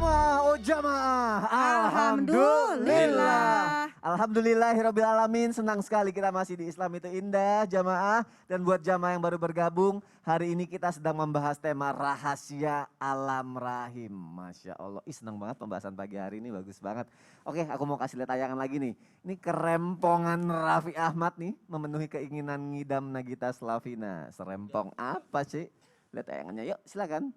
semua, oh jamaah. Alhamdulillah. Alhamdulillahirabbil alamin. Senang sekali kita masih di Islam itu indah jamaah. Dan buat jamaah yang baru bergabung, hari ini kita sedang membahas tema rahasia alam rahim. Masya Allah, senang banget pembahasan pagi hari ini, bagus banget. Oke, aku mau kasih lihat tayangan lagi nih. Ini kerempongan Raffi Ahmad nih, memenuhi keinginan ngidam Nagita Slavina. Serempong apa sih? Lihat tayangannya yuk, silakan.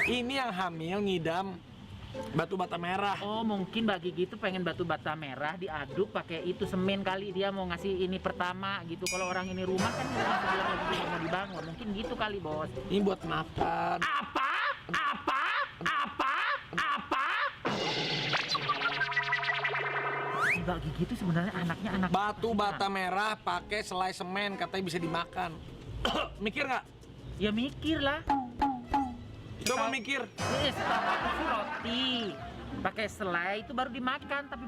Ini yang hamil ngidam batu bata merah. Oh mungkin Mbak Gigi tuh pengen batu bata merah diaduk pakai itu semen kali, dia mau ngasih ini pertama gitu. Kalau orang ini rumah kan lagi mau dibangun, mungkin gitu kali bos. Ini buat makan. Apa? Mbak Gigi itu sebenarnya anaknya anak Batu bata merah pakai selai semen katanya bisa dimakan. Mikir nggak? Ya mikir lah. Coba mikir. Setahu aku sih roti pakai selai itu baru dimakan, tapi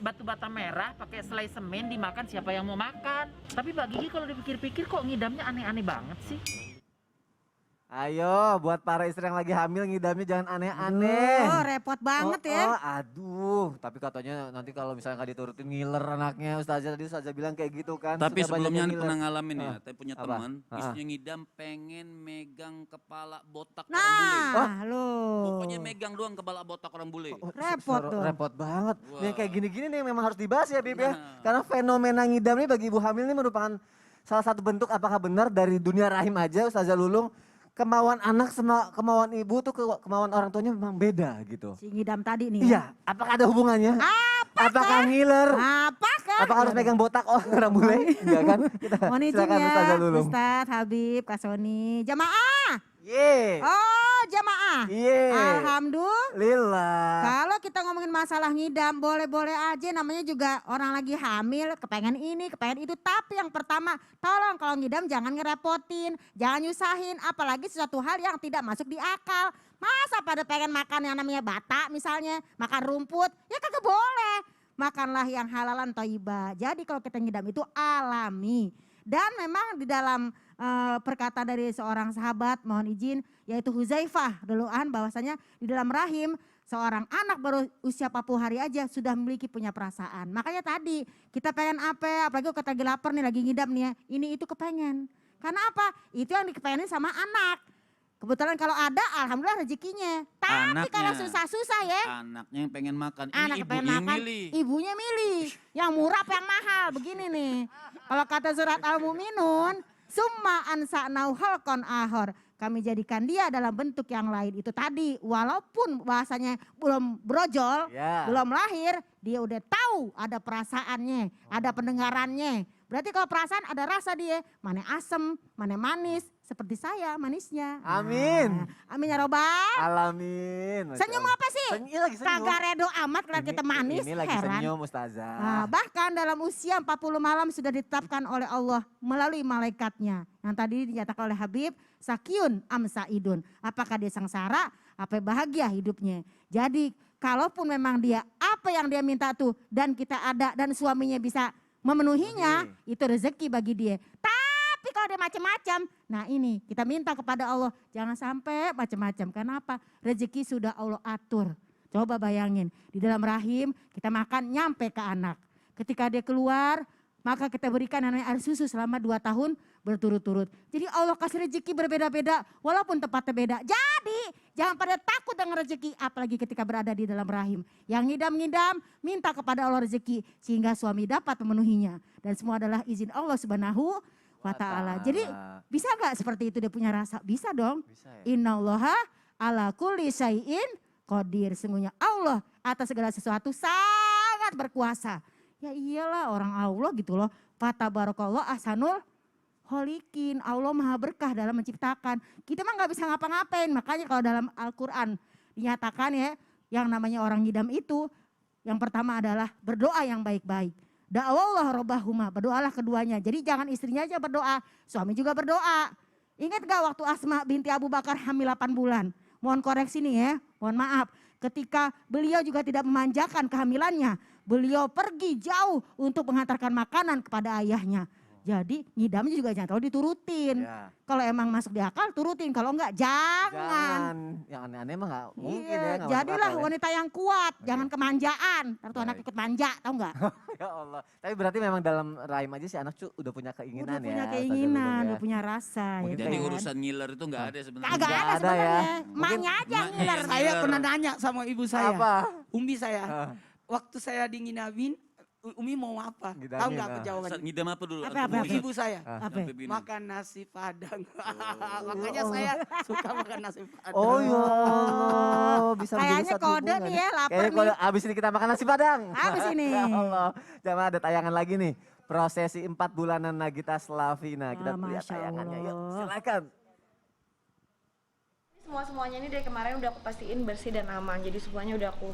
batu bata merah pakai selai semen dimakan, siapa yang mau makan? Tapi Mbak Gigi kalau dipikir-pikir kok ngidamnya aneh-aneh banget sih. Ayo buat para istri yang lagi hamil ngidamnya jangan aneh-aneh. Oh repot banget ya. Aduh, tapi katanya nanti kalau misalnya nggak diturutin ngiler anaknya. Ustazah tadi Ustazah bilang kayak gitu kan. Tapi suka banyak sebelumnya yang nih ngiler. pernah ngalamin ya, saya punya Apa? teman, istrinya ngidam pengen megang kepala botak orang Nah, bule. loh. Pokoknya megang doang kepala botak orang bule. Repot tuh. Repot banget. Wah. Yang kayak gini-gini nih yang memang harus dibahas ya Bib ya. Nah. Karena fenomena ngidam nih bagi ibu hamil ini merupakan salah satu bentuk apakah benar dari dunia rahim aja Ustazah Lulung. Kemauan anak sama kemauan ibu tuh kemauan orang tuanya memang beda gitu. Si ngidam tadi nih. Iya, apakah ada hubungannya? Apakah Apakah? ngiler? Apakah? Apakah harus pegang botak orang bule? Enggak kan? Kita Mohon izin silakan ya, Ustazah Lulung. Ustadz, Habib, Kak Soni. Jamaah. Ye. Oh, jamaah. Ye. Alhamdulillah. Lillah. Kalau kita ngomongin masalah ngidam, boleh-boleh aja, namanya juga orang lagi hamil, kepengen ini, kepengen itu. Tapi yang pertama, tolong kalau ngidam jangan ngerepotin, jangan nyusahin. Apalagi sesuatu hal yang tidak masuk di akal. Masa pada pengen makan yang namanya bata misalnya, makan rumput, ya kagak boleh. Makanlah yang halalan thayyibah. Jadi kalau kita ngidam itu alami. Dan memang di dalam perkataan dari seorang sahabat, mohon izin, yaitu Huzaifah duluan, bahwasanya di dalam rahim seorang anak baru usia 40 hari aja sudah memiliki punya perasaan. Makanya tadi kita pengen apa, apalagi kalau kita lagi lapar nih, lagi ngidam nih ya, ini itu kepengen. Karena apa? Itu yang dikepengenin sama anak. Kebetulan kalau ada, alhamdulillah rezekinya. Tapi Anaknya. kalau susah-susah ya. Anaknya yang pengen makan, Anak ini pengen ibunya yang makan, milih. ibunya milih. Yang murah apa yang mahal, begini nih. Kalau kata surat Al-Mu'minun, summa ansa'nau halqan ahor. Kami jadikan dia dalam bentuk yang lain. Itu tadi, walaupun bahasanya belum brojol, Ya. belum lahir, dia udah tahu ada perasaannya, ada pendengarannya. Berarti kalau perasaan ada rasa dia, mana asem, mana manis, seperti saya manisnya. Amin. Nah, amin ya robbal. Alamin. Masya Senyum Allah. apa sih? Iya lagi senyum. Kagak redo amat kalau kita manis, Ini lagi heran. senyum Ustazah. Nah, bahkan dalam usia 40 malam sudah ditetapkan oleh Allah melalui malaikatnya. Yang tadi dinyatakan oleh Habib, Sakyun am Saidun. Apakah dia sengsara, apa bahagia hidupnya. Jadi kalaupun memang dia apa yang dia minta tuh dan kita ada dan suaminya bisa memenuhinya, itu rezeki bagi dia. Tapi kalau dia macam-macam, nah ini kita minta kepada Allah jangan sampai macam-macam. Kenapa? Rezeki sudah Allah atur. Coba bayangin, di dalam rahim kita makan nyampe ke anak. Ketika dia keluar, maka kita berikan namanya air susu selama 2 tahun berturut-turut. Jadi Allah kasih rezeki berbeda-beda walaupun tempatnya beda. Jadi jangan pada takut dengan rezeki apalagi ketika berada di dalam rahim. Yang ngidam-ngidam minta kepada Allah rezeki sehingga suami dapat memenuhinya. Dan semua adalah izin Allah Subhanahu wa ta'ala. Jadi bisa gak seperti itu dia punya rasa? Bisa dong. Bisa ya? Innallaha ala kulli syai'in qadir. Sungguhnya Allah atas segala sesuatu sangat berkuasa. Ya iyalah orang Allah gitu loh. Fatabarakallah ahsanul kholiqin. Allah maha berkah dalam menciptakan. Kita mah gak bisa ngapa-ngapain. Makanya kalau dalam Al-Quran dinyatakan ya, yang namanya orang ngidam itu, yang pertama adalah berdoa yang baik-baik. Da'awallah robbahuma, berdoalah keduanya. Jadi jangan istrinya aja berdoa, suami juga berdoa. Ingat gak waktu Asma binti Abu Bakar hamil 8 bulan? Mohon koreksi nih ya, mohon maaf. Ketika beliau juga tidak memanjakan kehamilannya, beliau pergi jauh untuk mengantarkan makanan kepada ayahnya. Jadi ngidamnya juga jangan terlalu diturutin. Ya. Kalau emang masuk di akal turutin, kalau enggak jangan. Jangan. Yang aneh-aneh mah nggak mungkin Iya, ya. nggak masuk jadilah akal ya. wanita yang kuat, Oke. jangan kemanjaan. Ntar tuh anak Baik. ikut manja, tau nggak? Ya Allah. Tapi berarti memang dalam rahim aja si anak udah punya keinginan Udah ya. punya Ustazah keinginan, Lulung ya. udah punya rasa. Mungkin ya Jadi kan? urusan ngiler itu nggak ada sebenarnya. Kagak Nggak ada ada ya. sebenarnya. Mungkin Emaknya aja yang emaknya ngiler. yang Saya ngiler. pernah nanya sama ibu saya, Apa? Umi saya, Ah, waktu saya dinginamin, Umi mau apa? Ngidamin, Tahu nggak ah. Ustaz, jawabannya? ngidam apa dulu? Apa, Atau apa, mau apa? Ibu saya, Apa? sampai bingung. makan nasi padang. Makanya saya suka makan nasi padang. Oh ya Allah, bisa menjadi Kayaknya satu kode hubungan nih ya, lapar Kayaknya nih. kode abis ini kita makan nasi padang. Abis ini. Ya Allah, jamaah ada tayangan lagi nih. Prosesi 4 bulanan Nagita Slavina. Kita Ah, lihat Masya tayangannya yuk, Allah. silakan. Semuanya ini dari kemarin udah aku pastiin bersih dan aman. Jadi semuanya udah aku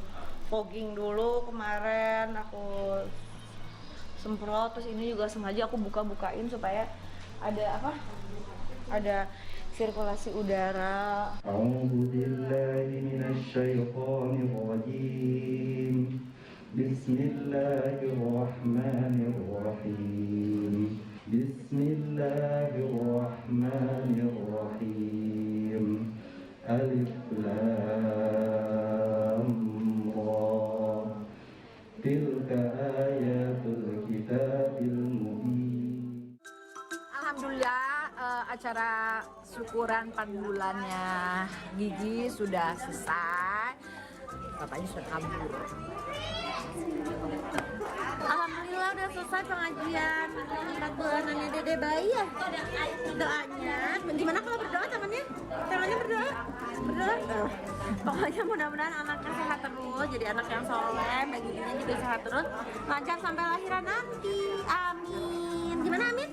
fogging dulu kemarin, aku semprot, terus ini juga sengaja aku buka-bukain supaya ada apa? Ada sirkulasi udara. أعوذ بالله من الشيطان الرجيم بسم الله الرحمن الرحيم بسم الله الرحمن الرحيم ألف لام را تلك آيات الكتاب المبين. Alhamdulillah acara syukuran 4 bulannya Gigi sudah selesai. Bapaknya sudah kabur. Alhamdulillah udah selesai pengajian 4 bulanannya Dede bayi ya. Doanya, gimana kalau berdoa temannya? Temannya berdoa? Berdoa? Pokoknya mudah-mudahan anaknya sehat terus, jadi anak yang soleh, baginya juga sehat terus, lancar sampai lahiran nanti. Amin. Gimana amin?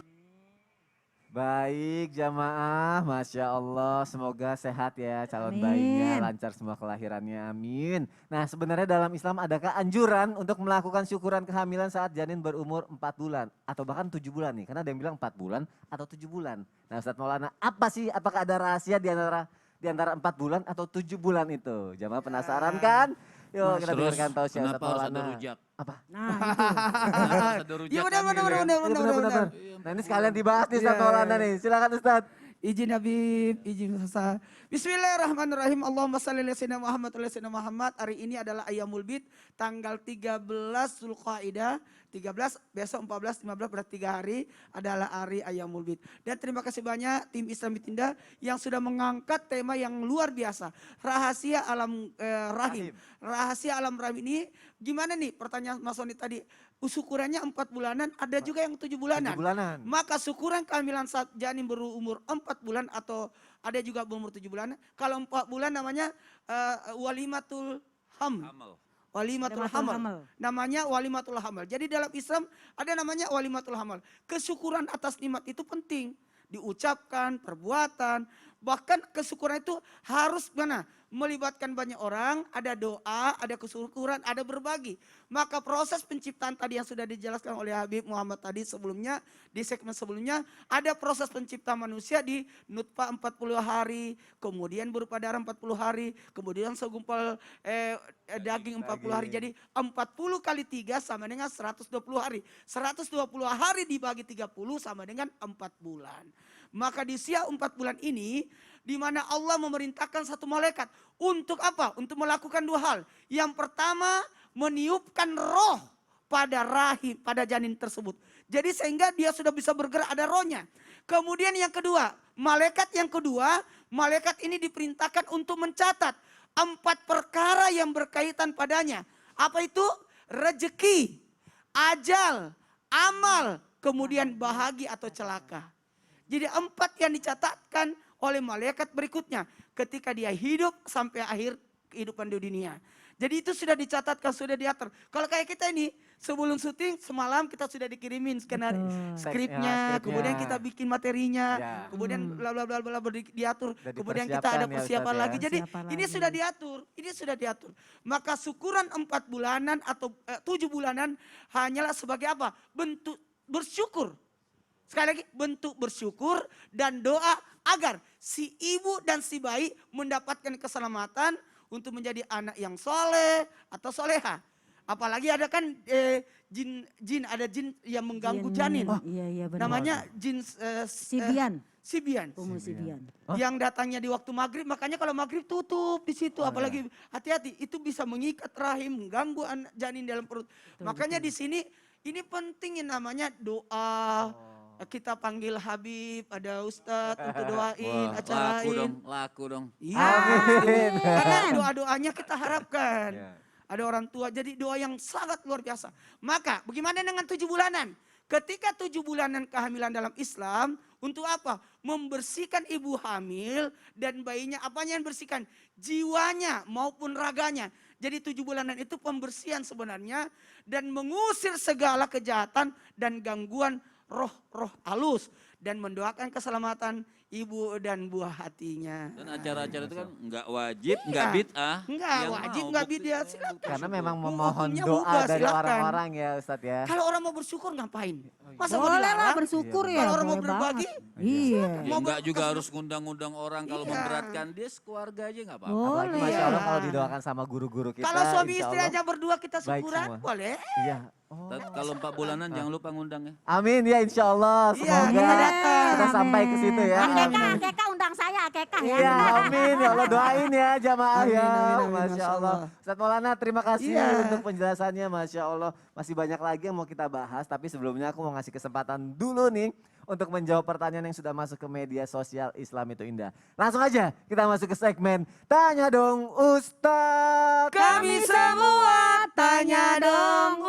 Baik jamaah, Masya Allah, semoga sehat ya calon Amin. bayinya, lancar semua kelahirannya, amin. Nah sebenarnya dalam Islam adakah anjuran untuk melakukan syukuran kehamilan saat janin berumur 4 bulan? Atau bahkan 7 bulan nih, karena ada yang bilang 4 bulan atau 7 bulan. Nah Ustadz Maulana, apa sih, apakah ada rahasia di antara 4 bulan atau 7 bulan itu? Jamaah penasaran kan? Yuk kita Terus dengarkan tausiah Ustadz kenapa harus ada Maulana. rujak? Apa? Nah itu. Kenapa harus ada rujak? Iya benar kan benar gitu ya? benar Ini benar benar. Nah ini sekalian dibahas nih Ustadz Iya. Maulana nih, silakan Ustadz. Izin Habib, izin Ustaz. Bismillahirrahmanirrahim. Allahumma shalli ala sayyidina Muhammad wa ala sayyidina Muhammad. Hari ini adalah Ayyamul Bid, tanggal 13 Zulqa'dah. 13, besok 14, 15 berarti 3 hari adalah hari Ayyamul Bid. Dan terima kasih banyak tim Islam Bitinda yang sudah mengangkat tema yang luar biasa. Rahasia alam rahim. Rahasia alam rahim ini gimana nih pertanyaan Mas Soni tadi. Syukurannya 4 bulanan, ada juga yang 7 bulanan. 7 bulanan. Maka syukuran kehamilan saat janin berumur 4 bulan atau ada juga berumur 7 bulan. Kalau 4 bulan namanya walimatul haml. Amal. Walimatul Walimatul hamal. hamal. Namanya walimatul hamal. Jadi dalam Islam ada namanya walimatul hamal. Kesyukuran atas nikmat itu penting. Diucapkan, perbuatan. Bahkan kesyukuran itu harus mana? Melibatkan banyak orang, ada doa, ada kesyukuran, ada berbagi. Maka proses penciptaan tadi yang sudah dijelaskan oleh Habib Muhammad tadi sebelumnya, di segmen sebelumnya, ada proses penciptaan manusia di nutfah 40 hari, kemudian berupa darah 40 hari, kemudian segumpal daging 40 hari. Jadi 40 kali 3 sama dengan 120 hari. 120 hari dibagi 30 sama dengan 4 bulan. Maka di usia 4 bulan ini, di mana Allah memerintahkan satu malaikat. Untuk apa? Untuk melakukan 2 hal. Yang pertama, meniupkan roh pada rahim, pada janin tersebut. Jadi sehingga dia sudah bisa bergerak, ada rohnya. Kemudian yang kedua, malaikat yang kedua, malaikat ini diperintahkan untuk mencatat 4 perkara yang berkaitan padanya. Apa itu? Rezeki, ajal, amal, kemudian bahagia atau celaka. Jadi 4 yang dicatatkan oleh malaikat berikutnya ketika dia hidup sampai akhir kehidupan di dunia. Jadi itu sudah dicatatkan, sudah diatur. Kalau kayak kita ini sebelum syuting semalam kita sudah dikirimin skenario, Betul. skripnya, kemudian kita bikin materinya, Ya. kemudian bla bla bla bla diatur, Udah kemudian kita ada dipersiapkan ya, persiapan Ustadz ya. lagi. Jadi Persiapan ini lagi. sudah diatur, ini sudah diatur. Maka syukuran 4 bulanan atau 7 bulanan hanyalah sebagai apa? Bentuk bersyukur. Sekali lagi, bentuk bersyukur dan doa agar si ibu dan si bayi mendapatkan keselamatan untuk menjadi anak yang soleh atau soleha. Apalagi ada kan jin yang mengganggu Jin- janin. Iya benar. Namanya jin Sibian. Sibian. Umu Sibian. Yang datangnya di waktu maghrib, makanya kalau maghrib tutup di situ, apalagi hati-hati, itu bisa mengikat rahim, mengganggu janin dalam perut. Makanya di sini ini penting yang namanya doa. Kita panggil Habib, ada Ustadz untuk doain, Laku acarain. dong, laku dong. Iya, Amin. karena doa-doanya kita harapkan. Ya. Ada orang tua, jadi doa yang sangat luar biasa. Maka bagaimana dengan 7 bulanan? Ketika 7 bulanan kehamilan dalam Islam, untuk apa? Membersihkan ibu hamil dan bayinya, apanya yang bersihkan? Jiwanya maupun raganya. Jadi 7 bulanan itu pembersihan sebenarnya dan mengusir segala kejahatan dan gangguan roh-roh halus dan mendoakan keselamatan ibu dan buah hatinya. Dan acara-acara itu kan nggak wajib, nggak Iya. bid'ah. Enggak Yang wajib, mau enggak bukti- bid'ah, silakan. Karena memang Hukumnya memohon doa mudah, dari silakan. orang-orang ya Ustadz ya. Kalau orang mau bersyukur ngapain? Masa mau Boleh lah dilarang? bersyukur ya. Kalau orang mau boleh berbagi, banget. Iya. Ya, Mau nggak juga bekas- harus ngundang-ngundang orang kalau Iya. memberatkan dia sekeluarga aja nggak apa-apa. Apalagi Boleh. Masya Allah Iya. kalau didoakan sama guru-guru kita. kalau suami insya istri Allah- aja berdua kita baik syukuran, semua. boleh. Iya. Oh. Kalau 4 bulanan jangan lupa ngundang ya. Amin ya insya Allah. Iya, Semoga kita datang. kita sampai ke situ ya. Akekah undang saya akekah ya. Iya, amin ya Allah, doain ya jamaah Amin, ya. amin, amin, Masya Masya Allah. Allah. Ustadz Maulana terima kasih Iya. untuk penjelasannya, Masya Allah. Masih banyak lagi yang mau kita bahas, tapi sebelumnya aku mau ngasih kesempatan dulu nih untuk menjawab pertanyaan yang sudah masuk ke media sosial Islam itu Indah. Langsung aja kita masuk ke segmen Tanya Dong Ustadz. Kami semua tanya dong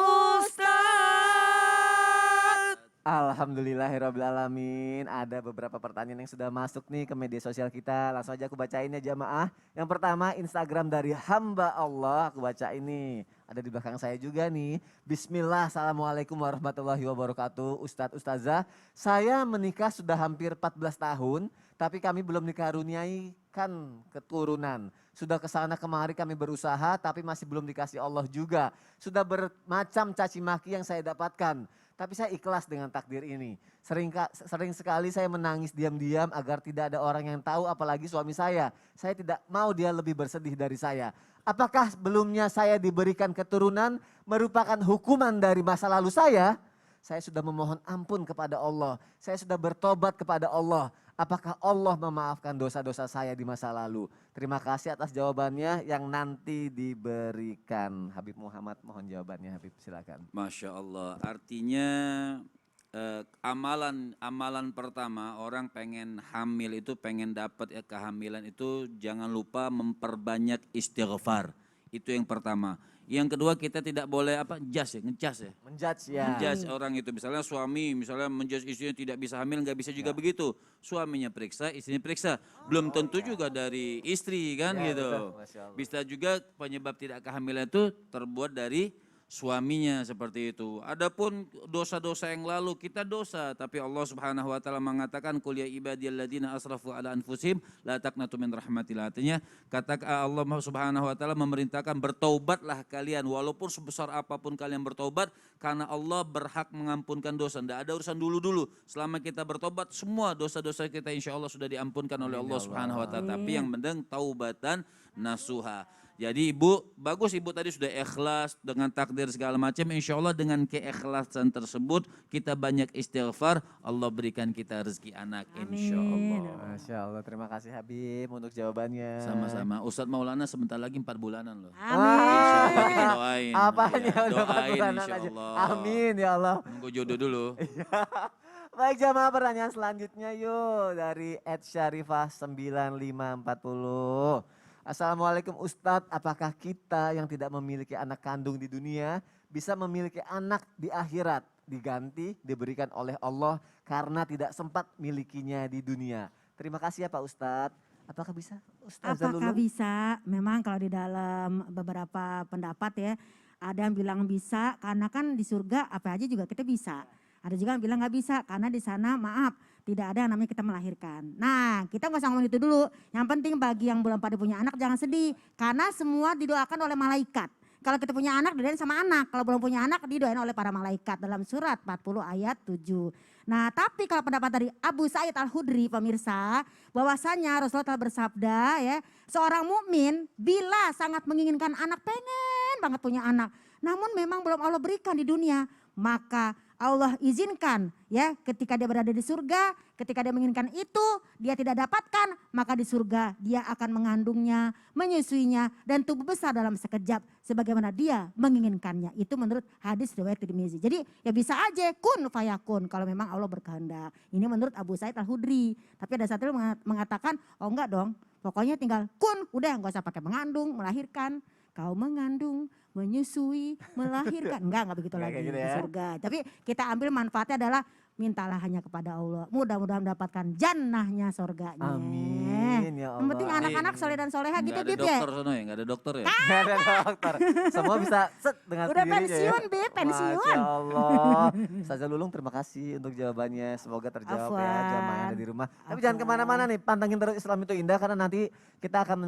Ustaz. Alhamdulillahirrabbilalamin. Ada beberapa pertanyaan yang sudah masuk nih ke media sosial kita. Langsung aja aku bacain ya jamaah. Yang pertama Instagram dari hamba Allah. Aku baca ini. Ada di belakang saya juga nih. Bismillah. Assalamualaikum warahmatullahi wabarakatuh. Ustadz Ustazah. Saya menikah sudah hampir 14 tahun. Tapi kami belum dikaruniai kan keturunan. Sudah kesana kemari kami berusaha tapi masih belum dikasih Allah juga. Sudah bermacam caci maki yang saya dapatkan. Tapi saya ikhlas dengan takdir ini. Sering sekali saya menangis diam-diam agar tidak ada orang yang tahu apalagi suami saya. Saya tidak mau dia lebih bersedih dari saya. Apakah sebelumnya saya diberikan keturunan merupakan hukuman dari masa lalu saya? Saya sudah memohon ampun kepada Allah. Saya sudah bertobat kepada Allah. Apakah Allah memaafkan dosa-dosa saya di masa lalu? Terima kasih atas jawabannya yang nanti diberikan. Habib Muhammad mohon jawabannya Habib silakan. Masya Allah. Artinya amalan pertama orang pengen hamil itu pengen dapat kehamilan itu jangan lupa memperbanyak istighfar. Itu yang pertama. Yang kedua kita tidak boleh ngejudge ya. Menjudge ya. Menjudge orang itu, misalnya suami, misalnya menjudge istrinya tidak bisa hamil, nggak bisa juga begitu. Suaminya periksa, istrinya periksa. Belum tentu juga dari istri kan Ya, gitu. betul, Masya Allah. Bisa juga penyebab tidak kehamilan itu terbuat dari suaminya seperti itu. Adapun dosa-dosa yang lalu kita dosa, tapi Allah Subhanahu wa taala mengatakan qul ya ibadiyalladzina asrafu ala anfusihim la taqnatu min rahmatillah. Artinya kata Allah Subhanahu wa taala memerintahkan bertaubatlah kalian walaupun sebesar apapun kalian bertobat karena Allah berhak mengampunkan dosa. Tidak ada urusan dulu-dulu. Selama kita bertobat semua dosa-dosa kita insya Allah sudah diampunkan oleh Allah Subhanahu wa taala. Tapi yang penting taubatan nasuha. Jadi ibu, bagus ibu tadi sudah ikhlas dengan takdir segala macam. Insya Allah dengan keikhlasan tersebut kita banyak istighfar. Allah berikan kita rezeki anak insya Allah. Masya Allah terima kasih Habib untuk jawabannya. Sama-sama. Ustadz Maulana sebentar lagi 4 bulanan loh. Wah, Insya Allah kita doain. apanya Ya, udah doain bulanan insya aja. Allah. Amin ya Allah. Nunggu jodoh dulu. Baik jamaah pertanyaan selanjutnya yuk dari @syarifah 9540. Assalamualaikum Ustadz, apakah kita yang tidak memiliki anak kandung di dunia bisa memiliki anak di akhirat diganti diberikan oleh Allah karena tidak sempat milikinya di dunia? Terima kasih ya Pak Ustadz. Apakah bisa Ustazah Apakah Lulu? bisa? Memang kalau di dalam beberapa pendapat ya, ada yang bilang bisa karena kan di surga apa aja juga kita bisa. Ada juga yang bilang nggak bisa karena di sana maaf tidak ada yang namanya kita melahirkan. Nah kita nggak usah ngomong itu dulu. Yang penting bagi yang belum pada punya anak jangan sedih karena semua didoakan oleh malaikat. Kalau kita punya anak didoain sama anak, kalau belum punya anak didoain oleh para malaikat dalam surat 40 ayat 7. Nah tapi kalau pendapat dari Abu Sa'id Al-Khudri pemirsa, bahwasanya Rasulullah telah bersabda ya, seorang mukmin bila sangat menginginkan anak, pengen banget punya anak, namun memang belum Allah berikan di dunia. Maka Allah izinkan ya ketika dia berada di surga, ketika dia menginginkan itu dia tidak dapatkan, maka di surga dia akan mengandungnya, menyusuinya dan tumbuh besar dalam sekejap sebagaimana dia menginginkannya. Itu menurut hadis riwayat Tirmizi. Jadi ya bisa aja kun fayakun kalau memang Allah berkehendak. Ini menurut Abu Sa'id Al-Khudri. Tapi ada satu yang mengatakan, oh enggak dong, pokoknya tinggal kun, udah enggak usah pakai mengandung, melahirkan. Kau mengandung, menyusui, melahirkan. Enggak begitu Nggak lagi kayak gitu di ya. surga. Tapi kita ambil manfaatnya adalah mintalah hanya kepada Allah. Mudah-mudahan mendapatkan jannahnya surganya. Amin ya Allah. Yang penting anak-anak soleh dan soleha gitu Nggak ada Bib ya. dokter sono ya, nggak ada dokter ya. Nggak ada dokter. Semua bisa set dengan Udah sendirinya pensiun, ya. Bib, pensiun. Masya Allah. Ustazah Lulung terima kasih untuk jawabannya. Semoga terjawab ya Afwan. jamaah yang ada di rumah. Tapi Afwan. jangan kemana-mana nih, pantengin terus Islam itu Indah karena nanti kita akan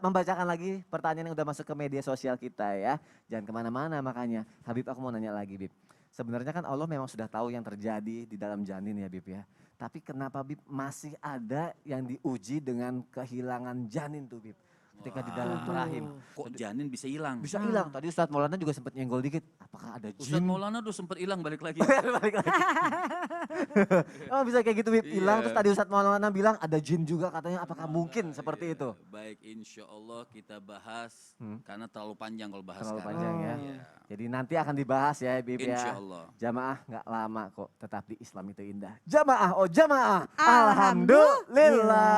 membacakan lagi pertanyaan yang udah masuk ke media sosial kita ya. Jangan kemana-mana makanya. Habib aku mau nanya lagi Bib. Sebenarnya kan Allah memang sudah tahu yang terjadi di dalam janin ya Bib ya. Tapi kenapa Bib masih ada yang diuji dengan kehilangan janin tuh Bib? Ketika di dalam rahim. Kok janin bisa hilang? Bisa hilang. Tadi Ustadz Maulana juga sempat nyenggol dikit. Apakah ada Ustadz jin? Maulana udah sempat hilang balik lagi. Balik lagi. Oh bisa kayak gitu Bib. Hilang terus tadi Ustadz Maulana bilang ada jin juga katanya. Apakah mungkin seperti itu? Baik, insya Allah kita bahas karena terlalu panjang kalau bahas Terlalu sekarang. panjang ya. Iya. Jadi nanti akan dibahas ya Bib ya. Insya Allah. Jamaah nggak lama kok. Tetap di Islam itu indah. Jamaah, oh jamaah. Alhamdulillah. Alhamdulillah.